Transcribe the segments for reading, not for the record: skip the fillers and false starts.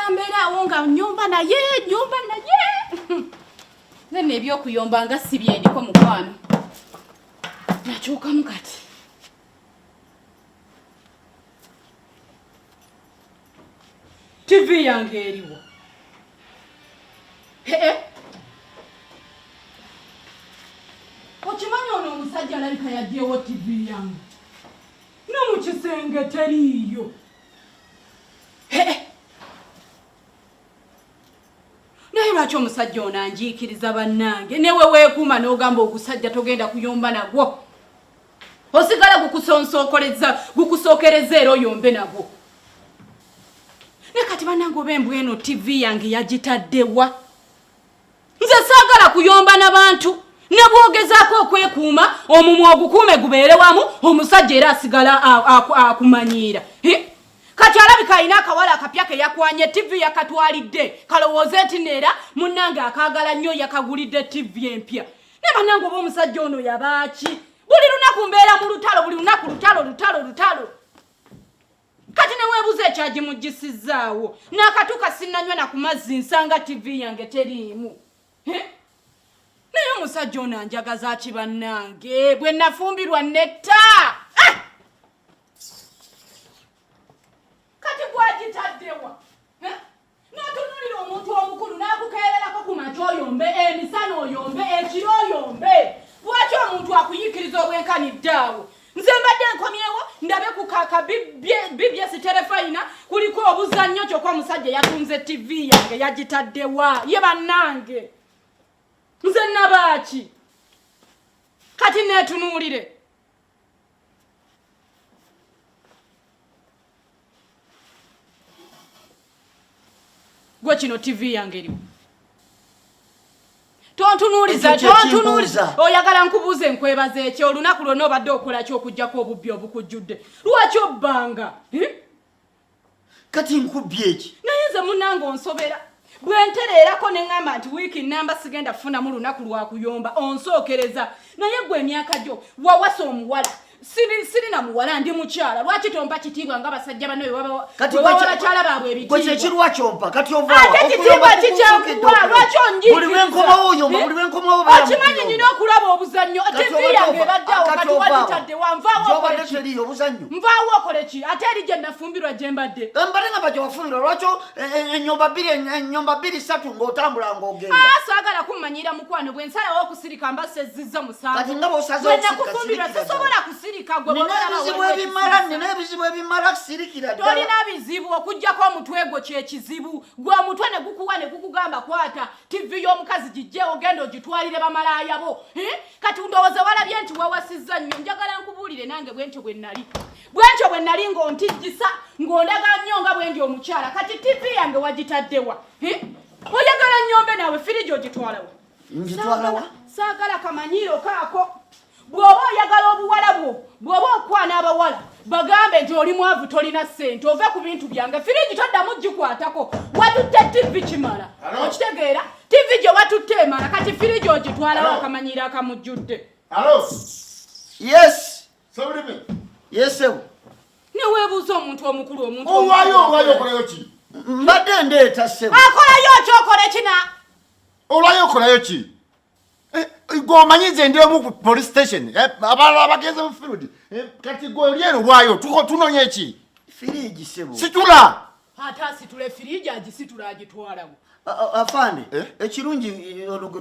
njagala mbeera wonga nyomba naye. Nene ebyokuyomba nga si byendiko mukwano. Nakyukamu kati. TV yange eriwo. Okimanyi ono omusajja alabika yaggyewo TV yange. No mu kisenge teriiyo. Naye lwaki omusajja ono anjiikiriza bannange newe weekuuma n'ogamba ogusajja togenda kuyomba nagwo. Osigala gukusookereza era oyombe nagwo. Ne kati bannange oba embwa eno TV yange yagitaddewa. Nze saagala kuyomba n'abantu. Ne bwogezaako okwekuuma omumwa ogukuume gubeere wamu omusajja era asigala akumanyiira. Kati alabika alina akawala akapya ke yakwanye TV yakatwalidde. Kalowooze nti neera munnange akaagala nnyo yakagulidde TV empya. Ne bannange oba omusajja ono yabaaki. Buli lunaku mbeera mu lutalo, buli lunaku lutalo. Kati ne weebuza ekyagimuggisizaawo. N'akatuka sinnanywa na ku mazzi nsanga TV yange teriimu. Naye omusajja ono anjagaza ki bannange bwe nafumbirwa netta. Kati gwagitaddewa. N'otunuulira omuntu omukulu n'akukeererako ku makya oyombe, emisana oyombe, ekiro oyombe. Lwaki omuntu akuyiikiriza obwenkanidde awo? Nze mbadde nkomyewo ndabe ku kaka BBS terefayina kuliko obuzannyo kyokka omusajja yatunze TV yange yagitaddewa. Ye bannange. Nze nabaaki. Kati neetunuulire. Gwe kino TV yange eriwo. Tontunuuliza. Oyagala nkubuuze nkwebaza ekyo olunaku lwonna obadde okola ki okuggyako obubbi obukujjudde. Lwaki obbanga? Kati nkubbye eki? Naye nze munnange onsobera. Bwe ntereerako ne ŋŋamba nti wiiki nnamba sigenda kufunamu lunaku lwa kuyomba onsookereza. Naye gwe emyaka gyo wawasa omuwala. Sirina muwala ndi mukyala. Lwaki tompa kitiibwa nga basajja banno bakyala baabwe ebitiibwa? Kati ekirwa kyompa kati ovaawa. Ate kitiibwa kikyakuwa. Lwaki onjiikiriza? Buli lwenkomawo oyomba, buli lwenkomawo beera. Okimanyi nina okulaba obuzannyo. TV yange ebaddeawo kati wagitadde wa. Nvaawo okole ki? Teriyo obuzannyo. Nvaawo okole ki? Ate eri gye nafumbirwa gye mbadde. Mbadde nga bajja wafumbirwa lwaki ennyomba bbiri ssatu ng'otambula ng'ogenda. Saagala kummanyira mukwano bwe nsalawo okusirika mbassa ezizza musango. Kati nga bw'osazeewo nakufumbirwa sisobola kusirika gwe. Nina ebizibu ebimala kusirikira ddala. Tolina bizibu okuggyako omutwe gwo kyekizibu. Gwe omutwe ne gukuwa ne gukugamba kwata TV y'omukazi gijje ogenda ogitwalire bamalaaya bo. Kati ndowooza walabye nti wawasizza nnyo. Njagala nkubuulire nange bwentyo bwe nnali. Bwentyo bwe nnali ng'ontijjisa ng'ondaga nnyo nga bwe ndi omukyala. Kati TV yange wagitaddewa. Oyagala nnyombe nawe firiji ogitwalawa. Ngitwalawa? Saagala kamanyiiro kaako. Bw'oba oyagala obuwala bwo, bw'oba okwana abawala, bagambe nti oli mwavu tolina ssente ove ku bintu byange. Firiji toddamu gikwatako. Watutte TV kimala. Okitegeera? TV gye watutte emala kati firiji ogitwalawo akamanyiiro akamujjudde. Yes. Sabulime. Yes ewo. Ne weebuuza omuntu omukulu omuntu. Owaayo okolayo ki? Mbadde ndeeta ssebo. Akolayo ki okole kina? Olwayo okolayo ki? Gomanyize ndi omu ku police station. Abalala abagenze mu field. Kati gwe oli eno lwayo tunonye ki? Firiji ssebo. Situla. Ate asitule firiji agisitula agitwalawo. Afande, ekirungi ono gwe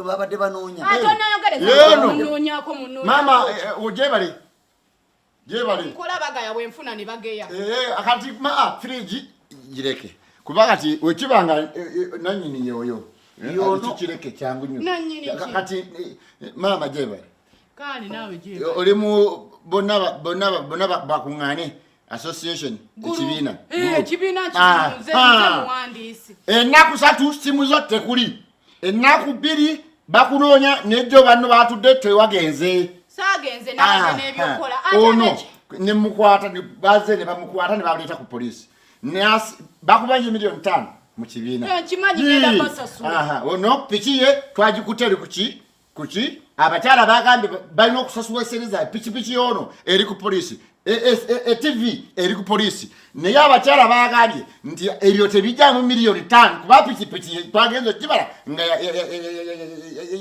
babadde banoonya. Ate onayogereza munoonyaako munoonyaako. Mama, ojebale. Jebale. Nkola bagaya bwenfuna ne bageya. Akati firiji gireke. Kuba kati wekibanga nanyini yoyo. Kireke kyangu nnyo. Kati mama jebale. Kale nawe jebale. Oli mu bonna bakuŋŋaane association ekibiina. Ekibiina kino nze muwandiisi. Ennaku 3 simu zo tekuli. Ennaku 2 bakunoonya n'ejjo banno baatudde tewagenze. Saagenze nawe n'ebyokola. Ono ne mukwata baze ne bamukwata ne baleeta ku poliisi. Bakubanye $5,000 mu kibiina. Kimanyi genda basasula. Ono pikiye twagikuteri kuki abakyala bagambye balina okusasula seriza pikipiki ono eri ku poliisi TV eri ku police naye abakyala baagambye nti ebyo tebijjamu miliyoni 5 kuba pikipiki twagenze kibala nga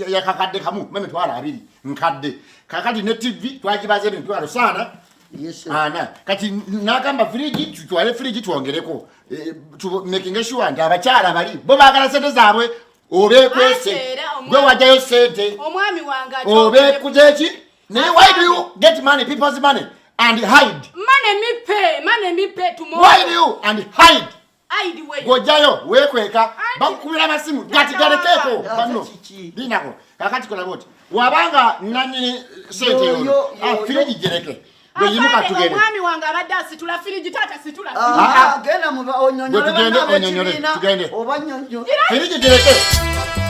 yakakadde kamu mitwalo 2 nkadde kakati ne TV twagibaze emitwalo sana ana kati nagamba fridge tutwale fridge tuongereko making sure nti abakyala bali bo baagala sente zaabwe obekwese gwe wajjayo sente omwami wange obekujeki naye why do you get money people's money and hide mane mipe tomorrow why do you and hide way gojayo wekweka bakubira masimu gati galekeko bano dinako kakati kola boti wabanga nani sente yo afiriji jereke Yimuka tugende. Omwami wange abadde asitula firiji tata situla. Genda mu onyonyole. Tugende. Firiji jereke.